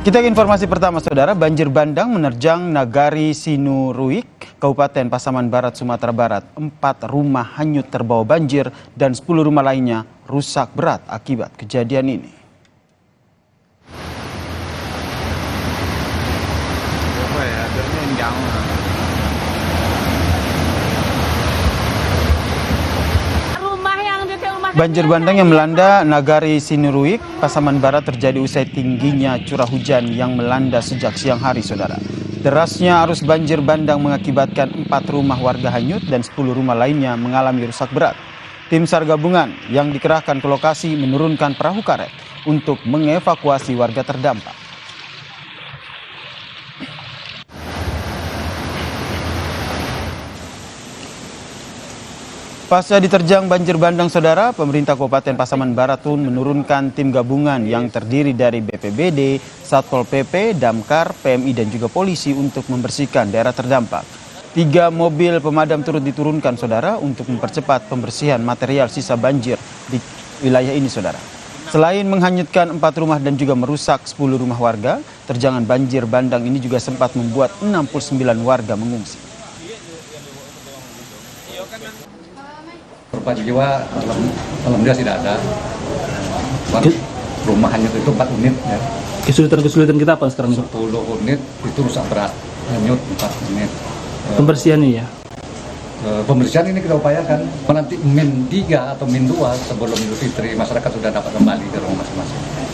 Kita ke informasi pertama, saudara. Banjir bandang menerjang Nagari Sinuruik, Kabupaten Pasaman Barat, Sumatera Barat. 4 rumah hanyut terbawa banjir dan 10 rumah lainnya rusak berat akibat kejadian ini. Banjir bandang yang melanda Nagari Sinuruik, Pasaman Barat terjadi usai tingginya curah hujan yang melanda sejak siang hari, saudara. Derasnya arus banjir bandang mengakibatkan 4 rumah warga hanyut dan 10 rumah lainnya mengalami rusak berat. Tim SAR gabungan yang dikerahkan ke lokasi menurunkan perahu karet untuk mengevakuasi warga terdampak. Pasca diterjang banjir bandang, saudara, pemerintah Kabupaten Pasaman Barat pun menurunkan tim gabungan yang terdiri dari BPBD, Satpol PP, Damkar, PMI dan juga polisi untuk membersihkan daerah terdampak. 3 mobil pemadam turut diturunkan, saudara, untuk mempercepat pembersihan material sisa banjir di wilayah ini, saudara. Selain menghanyutkan 4 rumah dan juga merusak 10 rumah warga, terjangan banjir bandang ini juga sempat membuat 69 warga mengungsi. Korban jiwa alhamdulillah tidak ada. Rumah hanyut itu 4 unit ya. Kesulitan kita apa sekarang? 10 unit itu rusak berat, hanyut 4 unit. Pembersihan ini ya? Pembersihan ini kita upayakan. Nanti min 3 atau min 2 sebelum Idul Fitri masyarakat sudah dapat kembali ke rumah masing-masing.